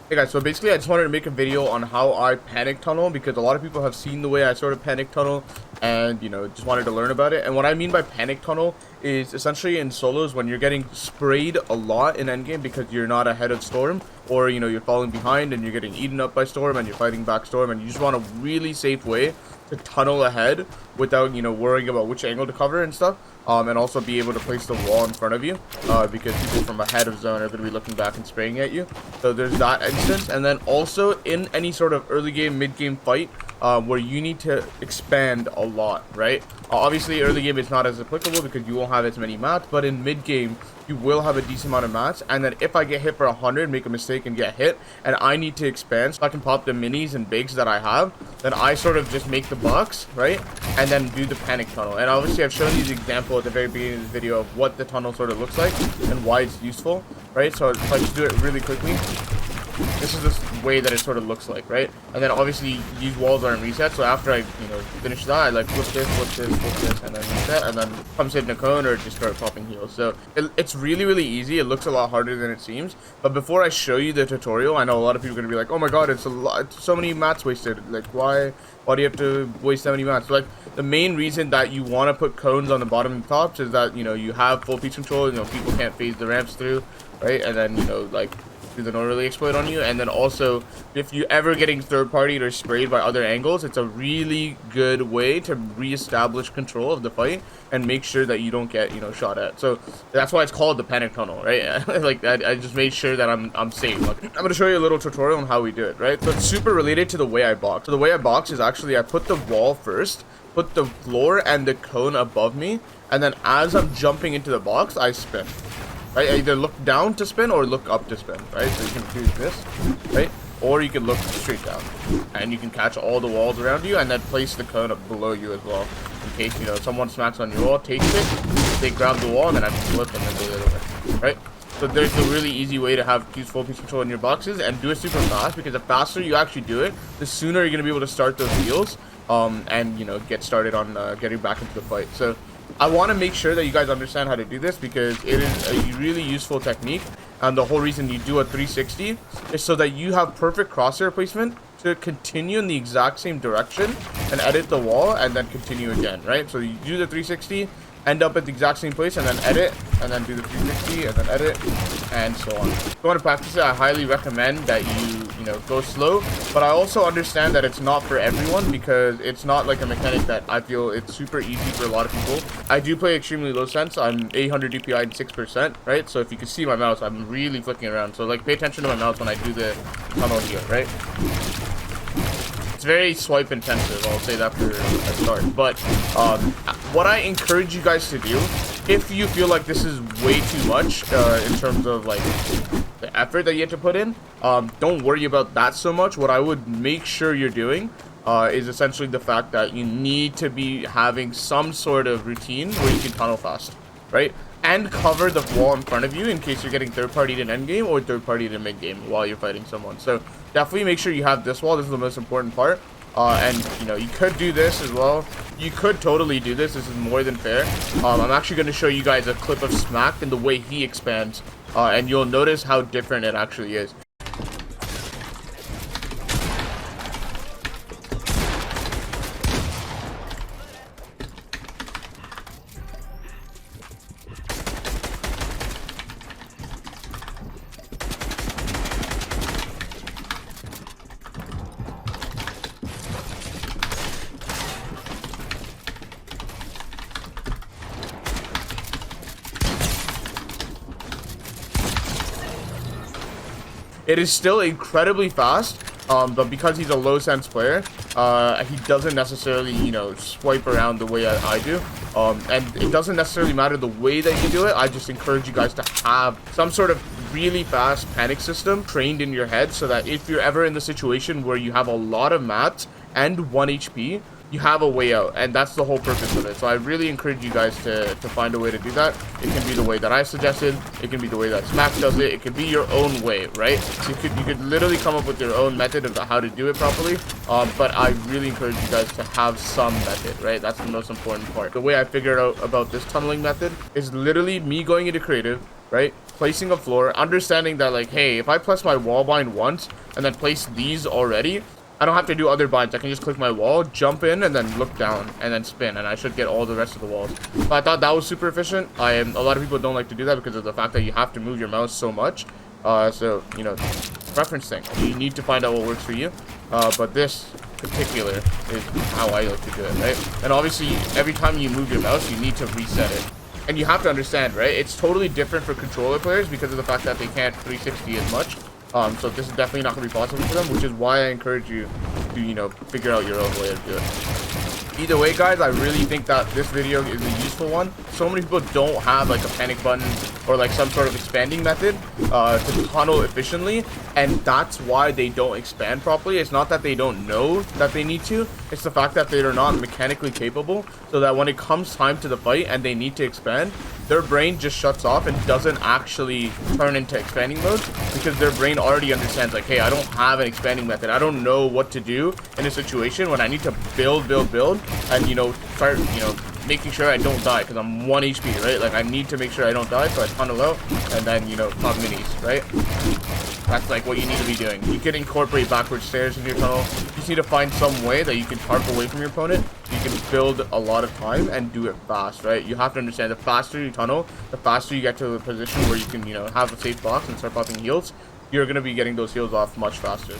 Hey guys, so basically I just wanted to make a video on how I panic tunnel because a lot of people have seen the way I sort of panic tunnel and just wanted to learn about it. And what I mean by panic tunnel is essentially in solos when you're getting sprayed a lot in endgame because you're not ahead of storm, or you're falling behind and you're getting eaten up by storm and you're fighting back storm, and you just want a really safe way to tunnel ahead without worrying about which angle to cover and stuff, and also be able to place the wall in front of you, because people from ahead of zone are going to be looking back and spraying at you. So there's that instance. And then also in any sort of early game, mid game fight, where you need to expand a lot, right? Obviously early game is not as applicable because you won't have as many mats, but in mid game you will have a decent amount of mats. And then if I get hit for 100, make a mistake and get hit, and I need to expand so I can pop the minis and bigs that I have, then I sort of just make the box, right, and then do the panic tunnel. And obviously I've shown you the example at the very beginning of the video of what the tunnel sort of looks like and why it's useful, right? So if I just do it really quickly, this is the way that it sort of looks like, right? And then obviously these walls aren't reset, so after I finish that, I like flip this, and then reset, and then come sit in a cone or just start popping heals. So it's really easy. It looks a lot harder than it seems. But before I show you the tutorial, I know a lot of people are gonna be like, oh my god, it's a lot, it's so many mats wasted. Like why do you have to waste so many mats? Like the main reason that you want to put cones on the bottom and tops is that you have full piece control. People can't phase the ramps through, right? And then like do the no really exploit on you. And then also if you ever getting third partied or sprayed by other angles, it's a really good way to reestablish control of the fight and make sure that you don't get shot at. So that's why it's called the panic tunnel, right? Like I just made sure that I'm safe. Like, I'm gonna show you a little tutorial on how we do it, right? So it's super related to the way I box. So the way I box is actually I put the wall first, put the floor and the cone above me, and then as I'm jumping into the box, I spin. Right? Either look down to spin or look up to spin, right? So you can do this, right? Or you can look straight down, and you can catch all the walls around you, and then place the cone up below you as well, in case someone smacks on your wall, takes it, they grab the wall, and then I can flip and then go the other way, right? So there's a really easy way to have full piece control in your boxes and do it super fast, because the faster you actually do it, the sooner you're gonna be able to start those heals, and get started on getting back into the fight. So I want to make sure that you guys understand how to do this because it is a really useful technique, and the whole reason you do a 360 is so that you have perfect crosshair placement to continue in the exact same direction and edit the wall and then continue again, right? So you do the 360, end up at the exact same place, and then edit, and then do the 360, and then edit, and so on. If you want to practice it, I highly recommend that you go slow, but I also understand that it's not for everyone because it's not like a mechanic that I feel it's super easy for a lot of people. I do play extremely low sense. I'm 800 DPI and 6%, right? So if you can see my mouse, I'm really flicking around. So like pay attention to my mouse when I do the tunnel here, right? It's very swipe intensive, I'll say that for a start. But what I encourage you guys to do, if you feel like this is way too much in terms of like the effort that you have to put in, don't worry about that so much. What I would make sure you're doing is essentially the fact that you need to be having some sort of routine where you can tunnel fast, right? And cover the wall in front of you in case you're getting third-partied in endgame or third-partied in mid-game while you're fighting someone. So definitely make sure you have this wall. This is the most important part. And you could do this as well. You could totally do this. This is more than fair. I'm actually going to show you guys a clip of Smack and the way he expands, and you'll notice how different it actually is. It is still incredibly fast, but because he's a low sense player, he doesn't necessarily, swipe around the way I do. And it doesn't necessarily matter the way that you do it. I just encourage you guys to have some sort of really fast panic system trained in your head so that if you're ever in the situation where you have a lot of mats and 1 HP, you have a way out, and that's the whole purpose of it. So I really encourage you guys to find a way to do that. It can be the way that I suggested, it can be the way that Smack does it, it can be your own way, right? So you could literally come up with your own method of how to do it properly, but I really encourage you guys to have some method, right? That's the most important part. The way I figured out about this tunneling method is literally me going into creative, right, placing a floor, understanding that, like, hey, if I place my wall bind once and then place these already, I don't have to do other binds. I can just click my wall, jump in, and then look down, and then spin, and I should get all the rest of the walls. But I thought that was super efficient. A lot of people don't like to do that because of the fact that you have to move your mouse so much. So, you know, preference thing. You need to find out what works for you. But this particular is how I like to do it, right? And obviously, every time you move your mouse, you need to reset it. And you have to understand, right? It's totally different for controller players because of the fact that they can't 360 as much. So this is definitely not going to be possible for them, which is why I encourage you to, you know, figure out your own way to do it. Either way, guys, I really think that this video is a useful one. So many people don't have like a panic button or like some sort of expanding method to tunnel efficiently, and that's why they don't expand properly. It's not that they don't know that they need to, it's the fact that they are not mechanically capable, so that when it comes time to the fight and they need to expand, their brain just shuts off and doesn't actually turn into expanding mode because their brain already understands, like, hey, I don't have an expanding method. I don't know what to do in a situation when I need to build, and, you know, start, you know, making sure I don't die because I'm 1 HP, right? Like, I need to make sure I don't die, so I tunnel out and then, you know, pop minis, right? That's like what you need to be doing. You can incorporate backward stairs in your tunnel. You just need to find some way that you can tarp away from your opponent. You can build a lot of time and do it fast, right? You have to understand, the faster you tunnel, the faster you get to a position where you can, you know, have a safe box and start popping heals. You're going to be getting those heals off much faster.